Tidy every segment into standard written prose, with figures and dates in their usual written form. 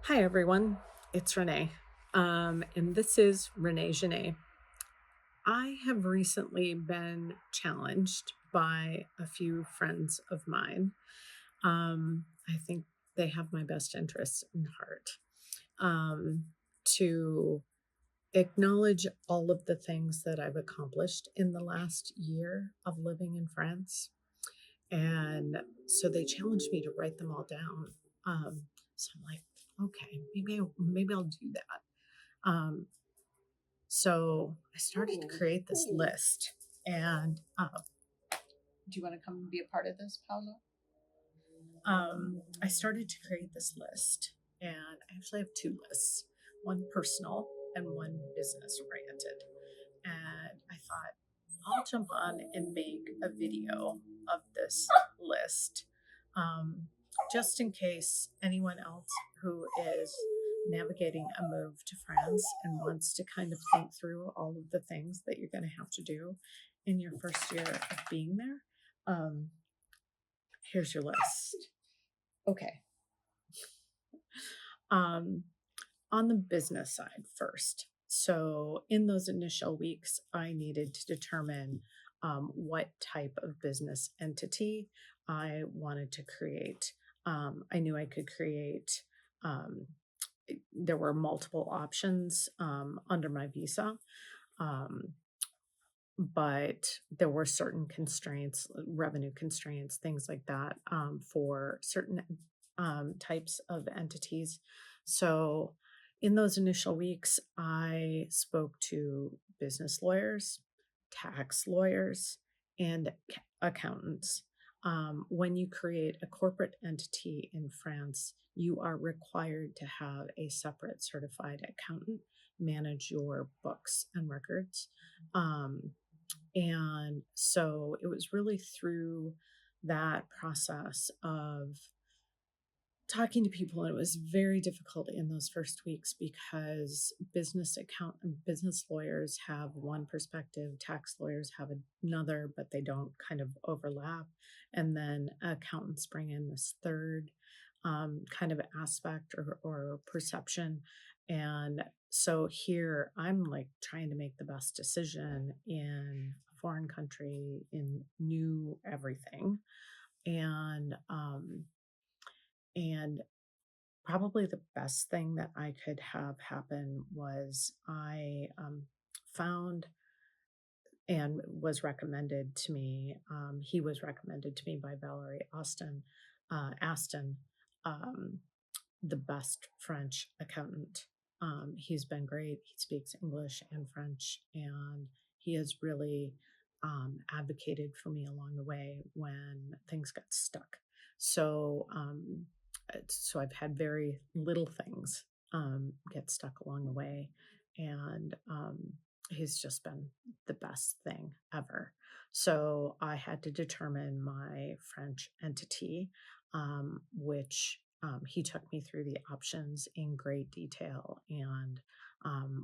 Hi, everyone. It's Renee. And this is Renée. I have recently been challenged by a few friends of mine. I think they have my best interests in heart um, to acknowledge all of the things that I've accomplished in the last year of living in France. And so they challenged me to write them all down. So I'm like, okay, maybe I'll do that. So I started to create this list, and do you want to come and be a part of this, Paolo? I started to create this list, and I actually have two lists, one personal and one business oriented. And I thought I'll jump on and make a video of this list, um, just in case anyone else who is navigating a move to France and wants to kind of think through all of the things that you're going to have to do in your first year of being there. Um, Here's your list. Okay. Um, on the business side first. So, in those initial weeks, I needed to determine what type of business entity I wanted to create. I knew I could create, um, there were multiple options under my visa. Um, but there were certain constraints, revenue constraints, things like that, for certain types of entities. So, in those initial weeks, I spoke to business lawyers, tax lawyers, and accountants. When you create a corporate entity in France, you are required to have a separate certified accountant manage your books and records. Um, and so it was really through that process of talking to people, and it was very difficult in those first weeks because business lawyers have one perspective, tax lawyers have another, but they don't kind of overlap, and then accountants bring in this third kind of aspect or perception. And so here I'm like trying to make the best decision in a foreign country, in new everything. And um and probably the best thing that I could have happen was I found and was recommended to me. He was recommended to me by Valerie Aston, um, the best French accountant. He's been great. He speaks English and French, and he has really advocated for me along the way when things got stuck. So, so I've had very little things get stuck along the way, and he's just been the best thing ever. So I had to determine my French entity, which he took me through the options in great detail, and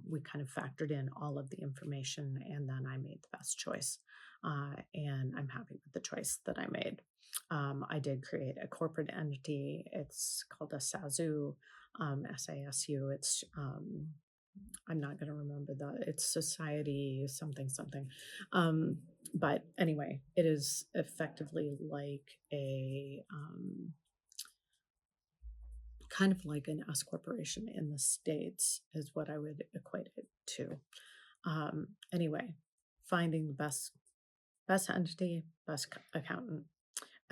we kind of factored in all of the information, and then I made the best choice. And I'm happy with the choice that I made. I did create a corporate entity. It's called a SASU, SASU. I'm not going to remember it's society something something. Um, but anyway, it is effectively like a kind of like an S corporation in the States, is what I would equate it to. Anyway, finding the best entity, best accountant.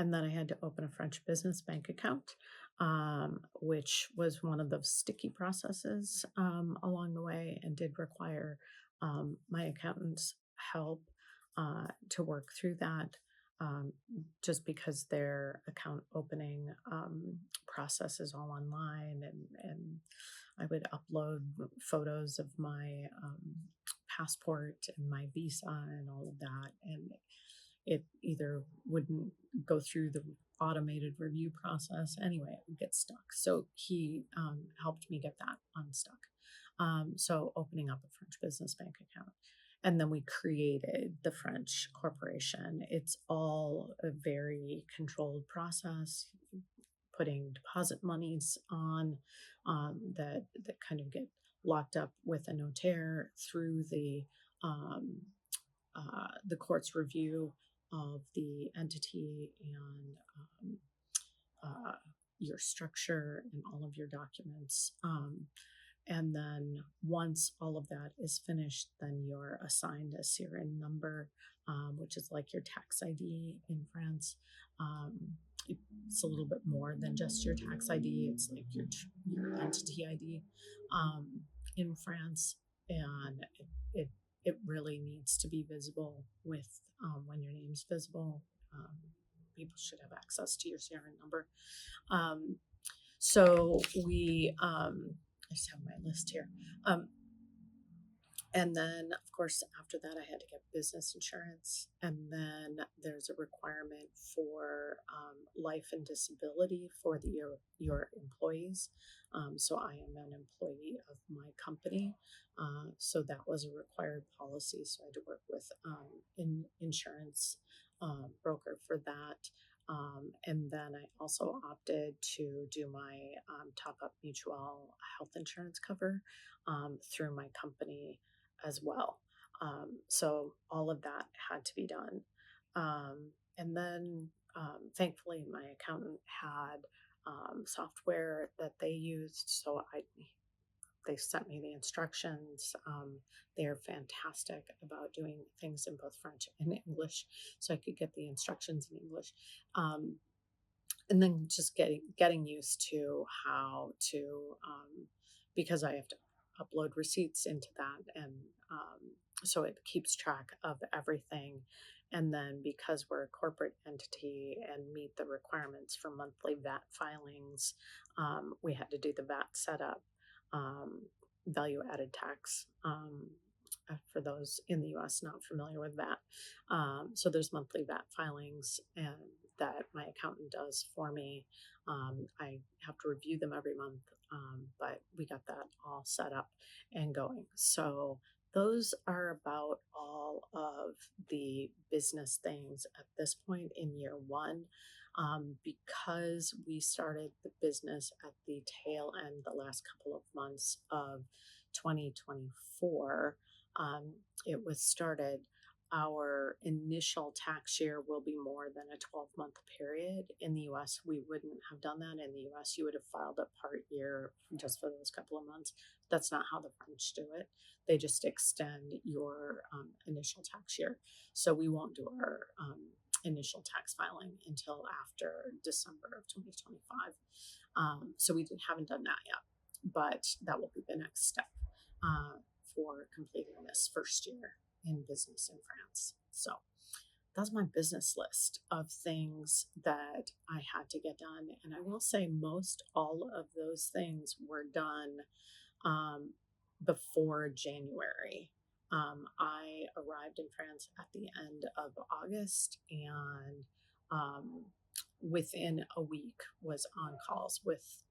And then I had to open a French business bank account, which was one of the sticky processes along the way, and did require my accountant's help to work through that, um, just because their account opening process is all online, and I would upload photos of my passport and my visa and all of that, and it either wouldn't go through the automated review process. Anyway, it would get stuck. So he helped me get that unstuck. So opening up a French business bank account. And then we created the French corporation. It's all a very controlled process. You putting deposit monies on that kind of get locked up with a notaire through the court's review of the entity and uh, your structure and all of your documents. And then once all of that is finished, then you're assigned a SIRIN number, which is like your tax ID in France. Um, it's a little bit more than just your tax ID. It's like your entity ID in France, and it really needs to be visible with when your name's visible. Um, People should have access to your SIRIN number. Um, so I just have my list here. Um, and then, of course, after that, I had to get business insurance. And then there's a requirement for life and disability for your employees. So I am an employee of my company. So that was a required policy. So I had to work with insurance broker for that. And then I also opted to do my top up mutual health insurance cover through my company as well. So all of that had to be done. And then thankfully, my accountant had software that they used. So they sent me the instructions. They are fantastic about doing things in both French and English. So I could get the instructions in English. Um, and then just getting used to how to because I have to upload receipts into that, and so it keeps track of everything. And then because we're a corporate entity and meet the requirements for monthly VAT filings, we had to do the VAT setup, um, value added tax. For those in the US not familiar with that. So there's monthly VAT filings and that my accountant does for me. I have to review them every month, but we got that all set up and going. So those are about all of the business things at this point in year one. Because we started the business at the tail end, the last couple of months of 2024, it was started. Our initial tax year will be more than a 12-month period. In the US, we wouldn't have done that. In the US, you would have filed a part year just for those couple of months. That's not how the French do it. They just extend your initial tax year. So we won't do our initial tax filing until after December of 2025. So we haven't done that yet, but that will be the next step for completing this first year in business in France. So that's my business list of things that I had to get done. And I will say most all of those things were done um, before January. I arrived in France at the end of August, and within a week was on calls with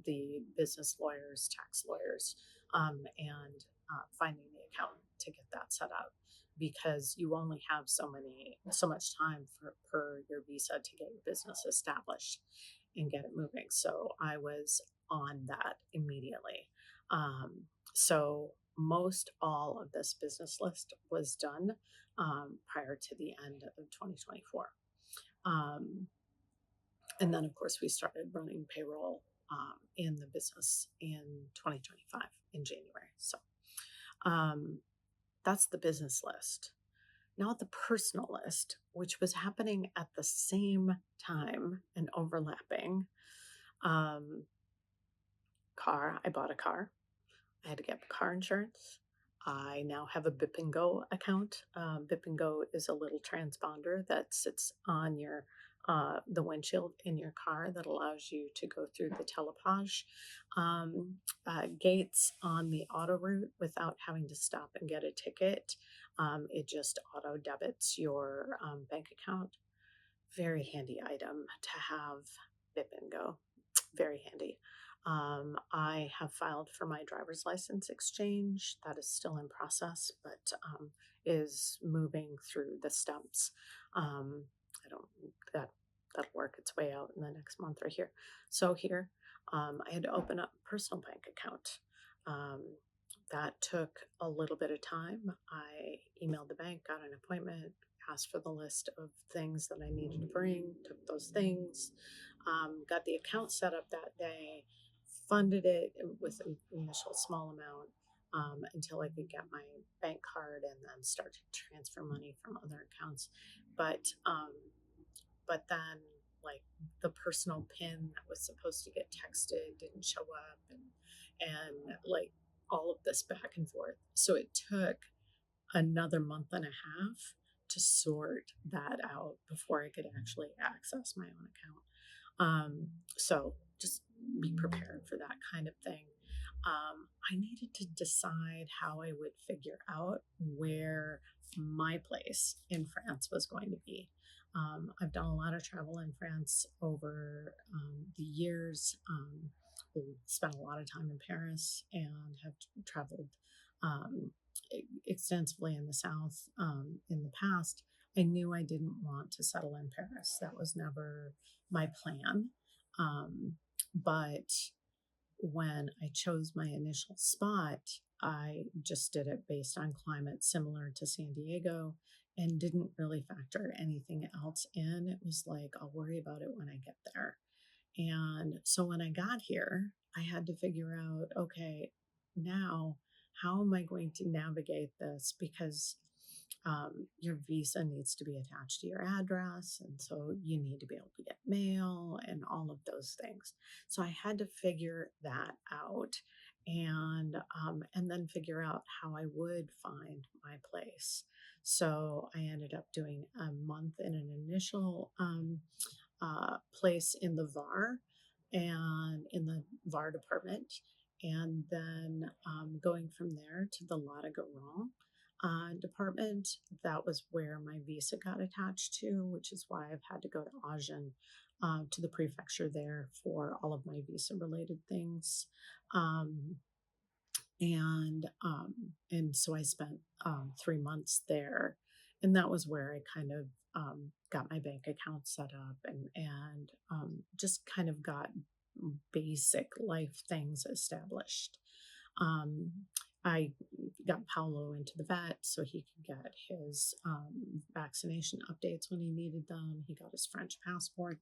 the business lawyers, tax lawyers, and finding the accountant to get that set up, because you only have so much time per your visa to get your business established and get it moving. So I was on that immediately. So most all of this business list was done prior to the end of 2024. Um, and then, of course, we started running payroll in the business in 2025 in January. So um, that's the business list. Now, the personal list, which was happening at the same time and overlapping. Um, I bought a car. I had to get car insurance. I now have a Bip and Go account. Bip and Go is a little transponder that sits on the windshield in your car that allows you to go through the telepage gates on the auto route without having to stop and get a ticket. It just auto debits your bank account. Very handy item to have. Bip and Go. Very handy. I have filed for my driver's license exchange. That is still in process, but is moving through the steps. I don't that that'll work its way out in the next month or here. So here, I had to open up a personal bank account. Um, that took a little bit of time. I emailed the bank, got an appointment, asked for the list of things that I needed to bring, took those things, got the account set up that day, funded it with an initial small amount until I could get my bank card and then start to transfer money from other accounts. But but then like the personal pin that was supposed to get texted didn't show up, and like all of this back and forth. So it took another month and a half to sort that out before I could actually access my own account. So just be prepared for that kind of thing. I needed to decide how I would figure out where my place in France was going to be. I've done a lot of travel in France over the years. Spent a lot of time in Paris and have traveled um, extensively in the South in the past. I knew I didn't want to settle in Paris. That was never my plan. But when I chose my initial spot, I just did it based on climate similar to San Diego and didn't really factor anything else in. It was like, I'll worry about it when I get there. And so when I got here, I had to figure out, okay, now how am I going to navigate this? Because your visa needs to be attached to your address. And so you need to be able to get mail and all of those things. So I had to figure that out and then figure out how I would find my place. So I ended up doing a month in an initial place in the VAR and in the VAR department, and then going from there to the Lot Garant department. That was where my visa got attached to, which is why I've had to go to Agen, to the prefecture there for all of my visa related things. Um, and so I spent 3 months there, and that was where I kind of got my bank account set up and just kind of got basic life things established. Um, I got Paolo into the vet so he could get his vaccination updates when he needed them. He got his French passport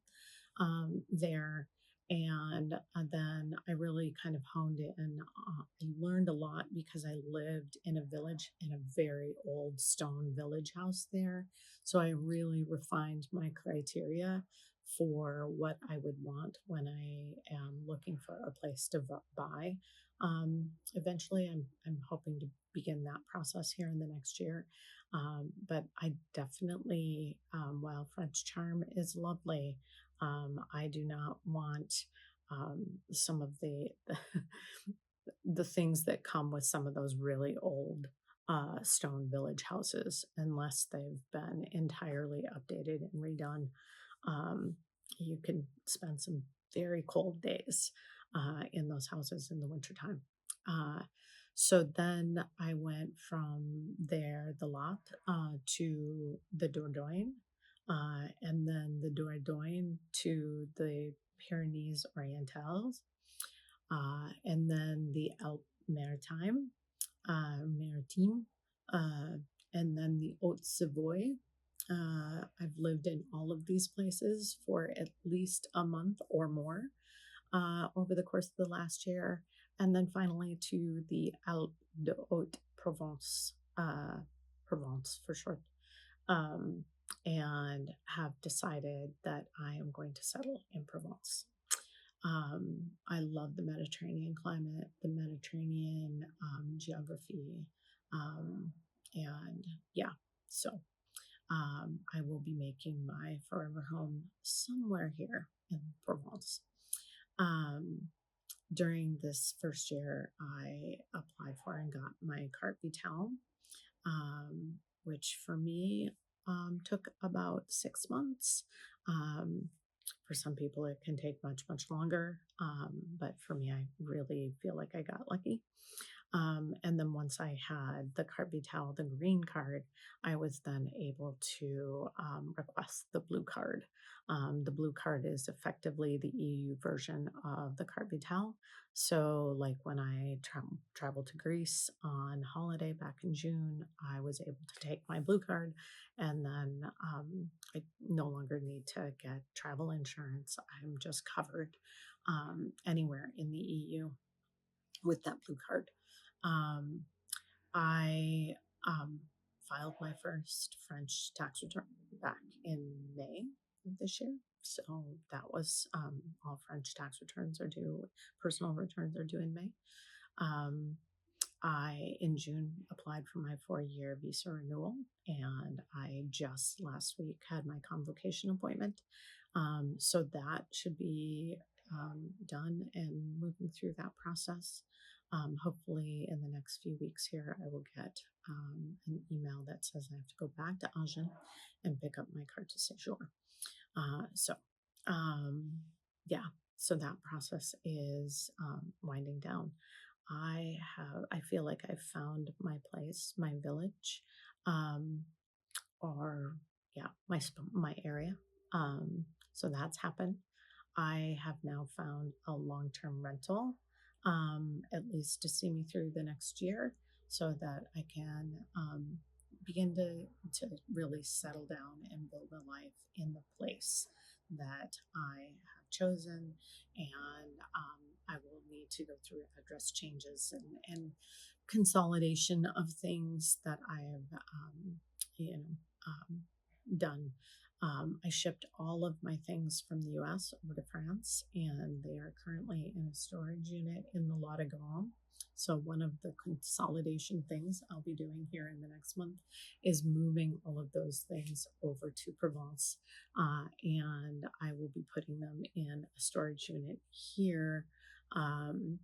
there. And then I really kind of honed it and I learned a lot because I lived in a village, in a very old stone village house there. So I really refined my criteria for what I would want when I am looking for a place to buy. Eventually, I'm hoping to begin that process here in the next year. But I definitely, while French charm is lovely, I do not want some of the things that come with some of those really old stone village houses unless they've been entirely updated and redone. Um, you can spend some very cold days in those houses in the wintertime. Uh, so then I went from there, the lot, to the Dordogne, and then the Dordogne to the Pyrenees Orientales, and then the Alpes Maritime, and then the Haute Savoy. I've lived in all of these places for at least a month or more over the course of the last year. And then finally to the Alpes de Haute Provence, Provence for short, um, and have decided that I am going to settle in Provence. I love the Mediterranean climate, the Mediterranean geography, um, and yeah, so I will be making my forever home somewhere here in Provence. Um, During this first year, I applied for and got my carte vitale, which for me took about 6 months. Um, for some people, it can take much, much longer. But for me, I really feel like I got lucky. And then once I had the carte vitale, the green card, I was then able to request the blue card. The blue card is effectively the EU version of the carte vitale. So, like when I traveled to Greece on holiday back in June, I was able to take my blue card, and then I no longer need to get travel insurance. I'm just covered anywhere in the EU with that blue card. Um, I um, filed my first French tax return back in May of this year. So that was all French tax returns are due, personal returns are due in May. Um, in June, applied for my 4-year visa renewal, and I just last week had my convocation appointment. So that should be done and moving through that process. Hopefully, in the next few weeks here, I will get an email that says I have to go back to Agen and pick up my carte de séjour. So, um, yeah, so that process is winding down. I feel like I've found my place, my village, um, or yeah, my area. So that's happened. I have now found a long term rental, at least to see me through the next year, so that I can begin to really settle down and build a life in the place that I have chosen. And I will need to go through address changes and consolidation of things that I have, you know, done. I shipped all of my things from the US over to France, and they are currently in a storage unit in the Lot de Garonne. So, one of the consolidation things I'll be doing here in the next month is moving all of those things over to Provence. And I will be putting them in a storage unit here. Um,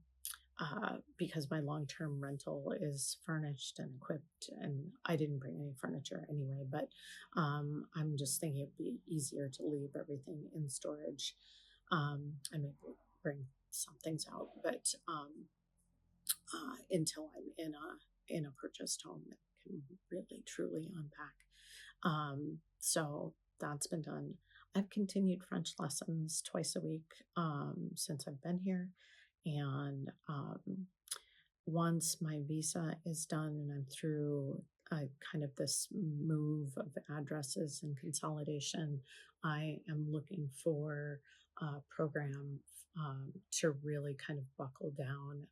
because my long term rental is furnished and equipped, and I didn't bring any furniture anyway. But I'm just thinking it'd be easier to leave everything in storage. I may bring some things out, but until I'm in a purchased home that can really truly unpack. So that's been done. I've continued French lessons twice a week since I've been here, and once my visa is done and I'm through kind of this move of addresses and consolidation, I am looking for a program to really kind of buckle down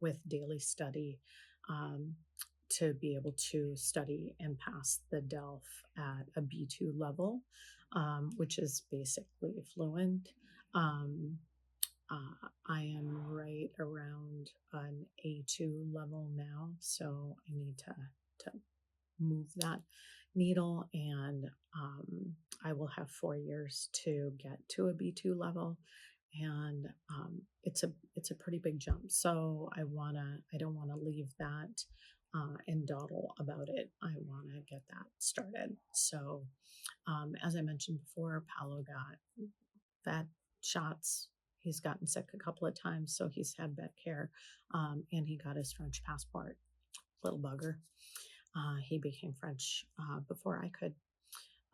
with daily study, um, to be able to study and pass the DELF at a B2 level, which is basically fluent. Um, I am right around an A2 level now, so I need to move that needle, and I will have 4 years to get to a B2 level, and it's a pretty big jump. So I don't wanna leave that and dawdle about it. I want to get that started. So as I mentioned before, Paolo got vet shots. He's gotten sick a couple of times, so he's had vet care, and he got his French passport. Little bugger. He became French before I could.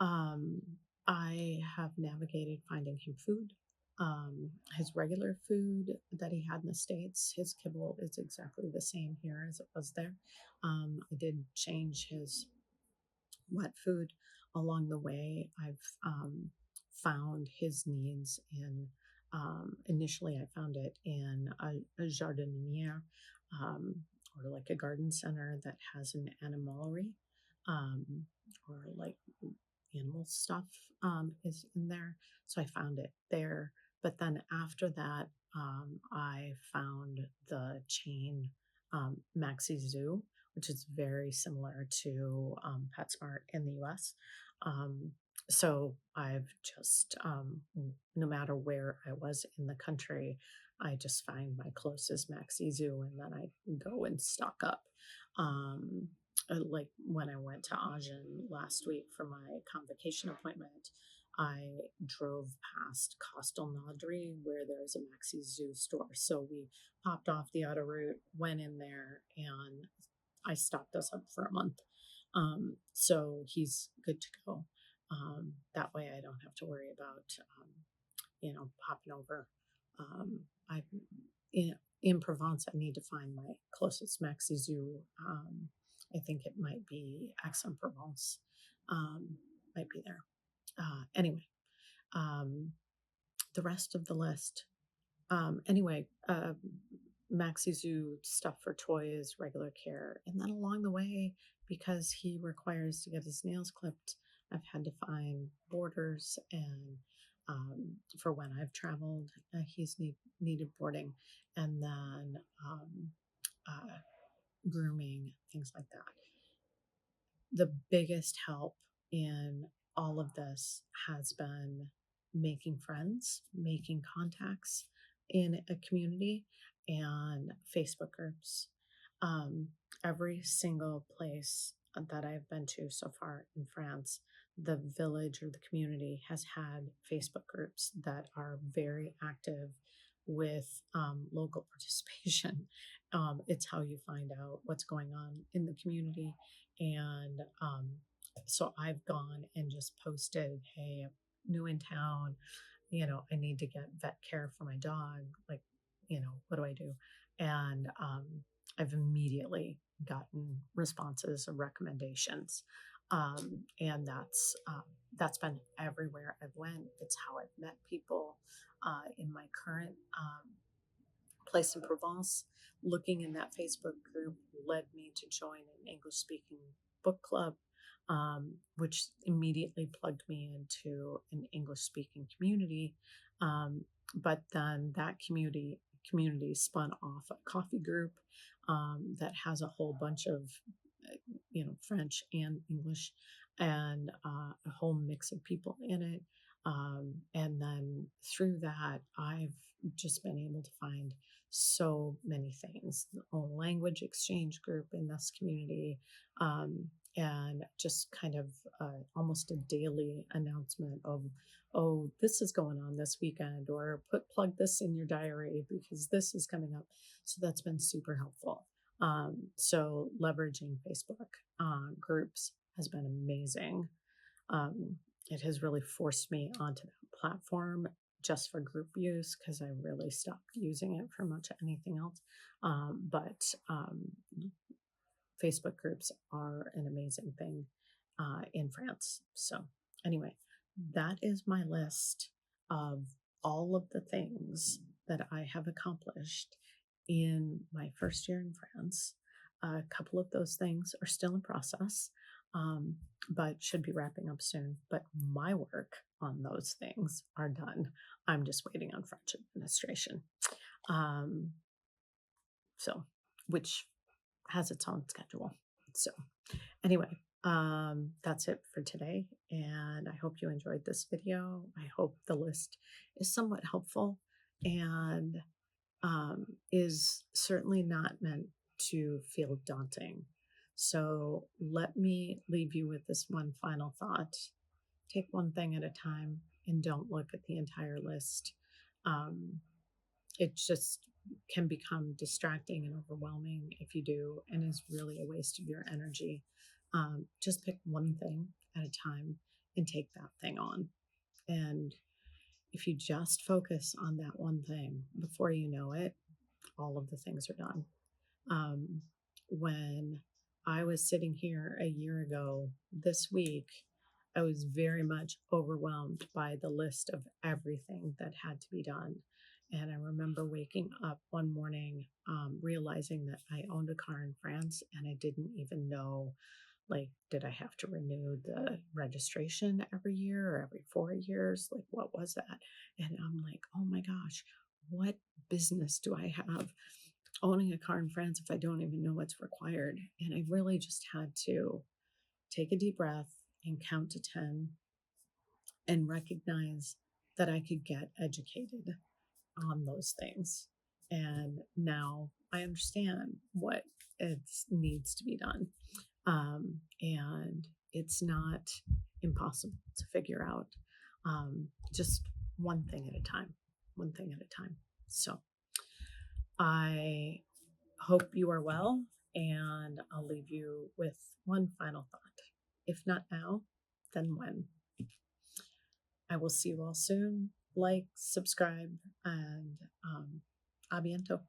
Um, I have navigated finding him food. His regular food that he had in the States, his kibble is exactly the same here as it was there. I did change his wet food along the way. I've found his needs in, initially, I found it in a jardiniere, um, or like a garden center that has an animalery, um, or like animal stuff is in there. So I found it there. But then after that, I found the chain Maxi Zoo, which is very similar to PetSmart in the US. Um, so I've just, no matter where I was in the country, I just find my closest Maxi Zoo and then I go and stock up. Um, like when I went to Agen last week for my convocation appointment, I drove past Castelnaudry where there's a Maxi Zoo store. So we popped off the auto route, went in there, and I stocked us up for a month. So he's good to go. That way I don't have to worry about, popping over. I in Provence, I need to find my closest Maxi Zoo. I think it might be Aix-en-Provence. Might be there. Anyway, um, the rest of the list. Anyway, Maxi Zoo stuff for toys, regular care, and then along the way, because he requires to get his nails clipped, I've had to find boarders and for when I've traveled, needed boarding, and then uh, grooming, things like that. The biggest help in all of this has been making friends, making contacts in a community, and Facebook groups. Um, every single place that I've been to so far in France, the village or the community has had Facebook groups that are very active with local participation. It's how you find out what's going on in the community, and so I've gone and just posted, hey, I'm new in town. I need to get vet care for my dog. Like, what do I do? And I've immediately gotten responses or recommendations. And that's been everywhere I've went. It's how I've met people in my current place in Provence. Looking in that Facebook group led me to join an English speaking book club, which immediately plugged me into an English speaking community. But then that community spun off a coffee group that has a whole bunch of French and English, and a whole mix of people in it. And then through that, I've just been able to find so many things. The whole language exchange group in this community, and just kind of almost a daily announcement of, oh, this is going on this weekend, or plug this in your diary because this is coming up. So that's been super helpful. So leveraging Facebook groups has been amazing. Um, it has really forced me onto that platform just for group use because I really stopped using it for much anything else. But Facebook groups are an amazing thing in France. So, anyway, that is my list of all of the things that I have accomplished in my first year in France. A couple of those things are still in process, but should be wrapping up soon. But my work on those things are done. I'm just waiting on French administration. Um, so, which has its own schedule. So, anyway, that's it for today. And I hope you enjoyed this video. I hope the list is somewhat helpful and is certainly not meant to feel daunting. So, let me leave you with this one final thought. Take one thing at a time and don't look at the entire list. Um, it just can become distracting and overwhelming if you do, and is really a waste of your energy. Just pick one thing at a time and take that thing on. And if you just focus on that one thing, before you know it, all of the things are done. When I was sitting here a year ago this week, I was very much overwhelmed by the list of everything that had to be done. And I remember waking up one morning, realizing that I owned a car in France and I didn't even know, like, did I have to renew the registration every year or every 4 years? Like, what was that? And I'm like, oh my gosh, what business do I have owning a car in France if I don't even know what's required? And I really just had to take a deep breath and count to 10 and recognize that I could get educated on those things. And now I understand what it needs to be done. And it's not impossible to figure out. Just one thing at a time, one thing at a time. So I hope you are well, and I'll leave you with one final thought. If not now, then when? I will see you all soon. Like, subscribe, and a biento.